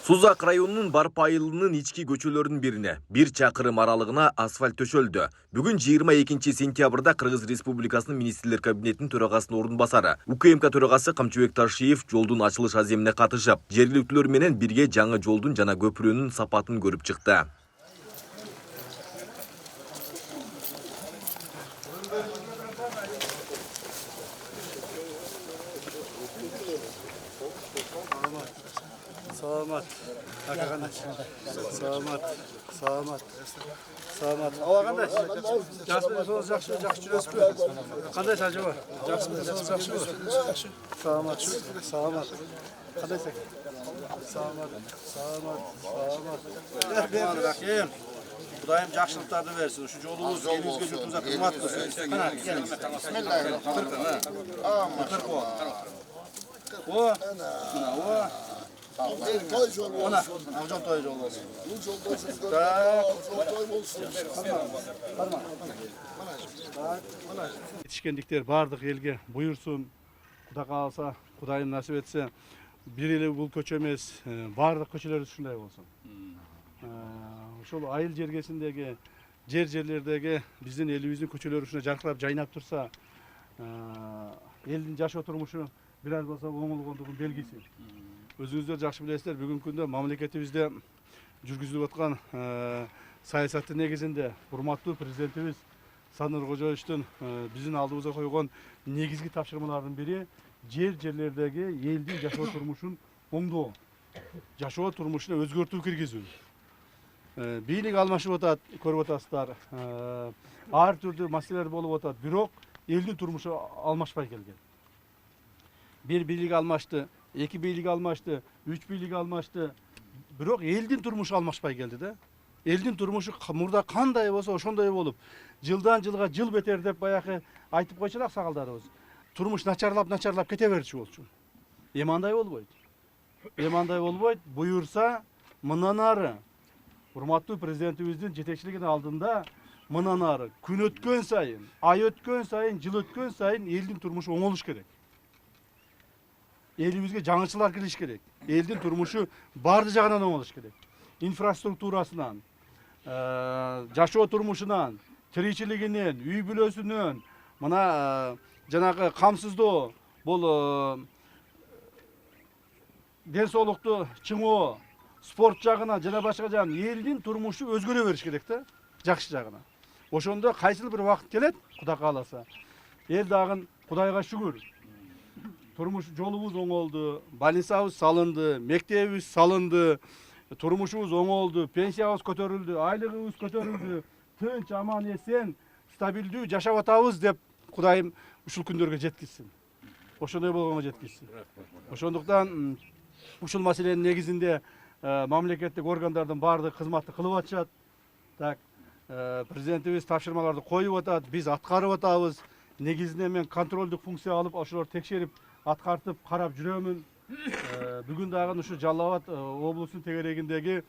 Сузак районунун Барп айылынын ички көчөлөрүнүн бирине 1 чакырым аралыгына асфальт төшөлдү. Бүгүн 22 сентябрда Кыргыз Республикасынын министрлер кабинетинин төрагасынын ордун басары УКМК төрагасы Камчыбек Ташиев жолдун ачылыш аземине катышып, жергиликтүүлөр менен бирге жаңы жолдун жана көпүрөнүн сапатын көрүп чыкты. Selamat. Selamat. Selamat. Ава кандай? Жақсы, сол жақсы жүресіз бе? Қандай сәжі бар? Жақсы. Selamat. Қандайсың? Selamat. Рахим. Құдайым жақсылықтарды берсін. Şu жолыңыз еліңізге жұртыңызға қымбат болсын. Қана, келіңіз. О. Ona, avcam toy yolu olsun. Yetişkendikler bardıq elge buyursun. Kuda kalsa, Kudayım nasip etse, bir eli bul köç emez, bardıq köçeler şunday olsun. Ошол айыл жергесиндеги, жерлердеги биздин элибиздин көчөлөрү ушундай жаркырап жайнап турса, элдин жашоо турмушу бир аз болсо оңолгондугунун белгиси. Өзүңүздөр жакшы билесиздер, бүгүнкү күндө мамлекетибизде жүргүзүлүп аткан саясаттын негизинде урматтуу президентибиз Садыр Кожоевичтин биздин алдыбызга койгон негизги тапшырмалардын бири жерлердеги элдин жашоо турмушун оңдоо, жашоо турмушуна өзгөртүү киргизүү. Бийлик алмашып атат, көрүп атасыздар. Ар түрдүү маселелер болуп атат, бирок элдин турмушу алмашпай келген. Bir бийлик алмашты, 2 бийлик алмашты, 3 бийлик алмашты. Бирок элдин турмушу алмашпай келди да. Элдин турмушу мурда кандай болсо ошондой болуп, жылдан жылга жыл бетер деп баягы айтып койчулак сакалдарыбыз. Турмуш начарлап кете берчү болчу. Эмандай болбойт. Буюрса, мындан ары урматтуу президентибиздин жетекчилигинин алдында мындан ары күн өткөн сайын, ай өткөн сайын, жыл өткөн сайын элдин турмушу оңолуш керек. Элибизге жаңычылар кириш керек. Элдин турмушу барды жагынан оңолуш керек. Инфраструктурасынан, жашоо турмушунан, тиричилигинен, үй бүлөсүнөн, мына жанагы камсыздоо, бул ден соолукту чыңоо, спорт жагынан жана башка жагынан элдин турмушу өзгөрө бериш керек да, жакшы жагына. Ошондо кайсыл бир убакыт келет, Кудай кааласа. Эл дагы Кудайга шүгүр. Турмуш жолубуз оңолду, больницабыз салынды, мектебибиз салынды, турмушубуз оңолду, пенсиябыз көтөрүлдү, айлыгыбыз көтөрүлдү, тынч, аман, эсен, стабилдүү жашап атабыз деп Кудайым ушул күндөргө жеткизсин. Ошондой болгонго жеткизсин. Ошондуктан ушул маселенин негизинде мамлекеттик органдардын баардыгы кызматты кылып атышат. Так, президентибиз тапшырмаларды коюп атат, биз аткарып атабыз. Негизинде мен контролдук функция алып, ошолорду текшерип, аткартып, карап жүрөмүн. Бүгүн дагы ушу Жалал Абад облусунун тегерегиндеги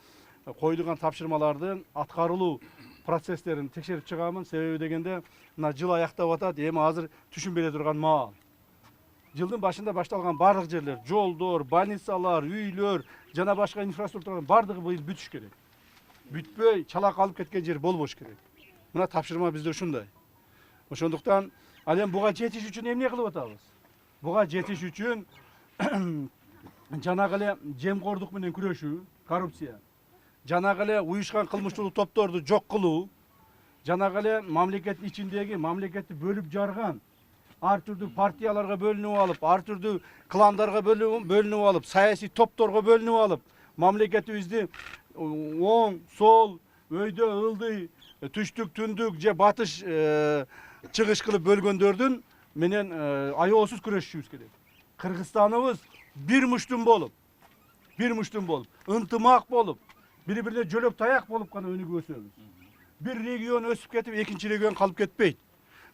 коюлган тапшырмалардын аткарылуу процесстерин текшерип чыгамын. Себеби дегенде, мына жыл аяктап атат, эми азыр түшүн бере турган маал. Жылдын башында башталган бардык жерлер, жолдор, больницалар, үйлөр, жана башка инфраструктуралардын бардыгы быйыл бүтүш керек. Бүтпөй, чала калып кеткен жер болбош керек. Мына тапшырма бизде ушундай. Ошондуктан ал эми буга жетиш үчүн эмне кылып атабыз? Буга жетиш үчүн жанагы эле жемкордук менен күрөшүү, коррупция, жанагы эле уюшкан кылмыштуулук топторду жок кылуу, жанагы эле мамлекеттин ичиндеги мамлекетти бөлүп жарган ар түрдүү партияларга бөлүнүп алып, ар түрдүү кландарга бөлүнүп алып, саясий топторго бөлүнүп алып, мамлекетибизди оң, сол, өйдө, ылдый, түштүк, түндүк же батыш чыгыш кылып бөлгөндөрдүн менен аеосуз күрөшүшүбүз керек. Кыргызстаныбыз бир муштум болуп, ынтымак болуп, бири-бирине жөлөк таяк болуп гана өнүгүп өсөбүз. Бир регион өсүп кетип, экинчи регион калып кетпейт.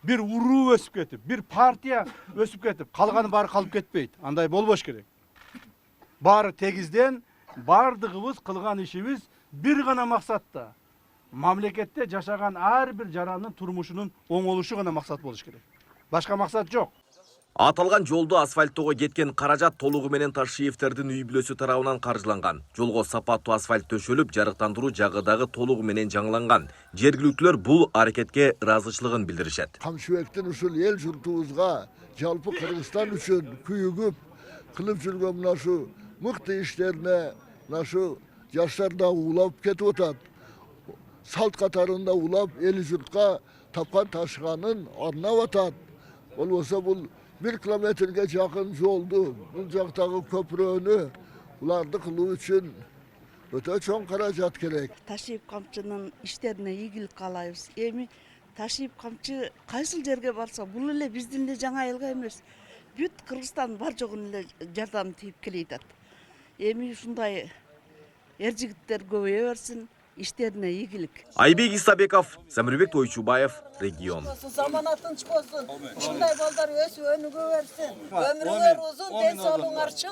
Бир уруу өсүп кетип, бир партия өсүп кетип, калганы баары калып кетпейт. Андай болбош керек. Баары тегизден, бардыгыбыз кылган ишибиз бир гана максатта. Мамлекетте жашаган ар бир жарандын турмушунун оңолушу гана максат болуш керек. Башка максат жок. Аталган жолду асфальттоого кеткен каражат толугу менен Ташиевтердин үй бүлөсү тарабынан каржыланган. Жолго сапаттуу асфальт төшөлүп, жарыктандыруу жагы дагы толугу менен жаңыланган. Жергиликтүүлөр бул аракетке ыраазычылыгын билдиришет. Камшыбектин ушул эл журтубузга, жалпы Кыргызстан үчүн күйүгүп кылып жүргөн мына ушу мыкты иштерине мына ушу жаштар да улап кетип атат. Салт катарында улап эл журтка тапкан ташыганын арнап атат. Болбосо бул 1 километрге жакын жолду, бул жактагы көпүрөнү буларды кылуу үчүн өтө чоң каражат керек. Ташиев камчынын иштерине ийгилик каалайбыз. Эми Ташиев камчы кайсыл жерге барса, бул эле биздин эле жаңа элге эмес. Бүт Кыргызстан бар жогун эле жардам тийип келатат. Эми ушундай эр жигиттер көбөйө берсин, иштерине ийгилик. Айбек Исабеков, Самирбек Тойчубаев, Регион. Заманатынч болсун. Ушундай балдар өсүп өнүгө берсин. Өмүрүңөр узун, ден соолугуңар чың.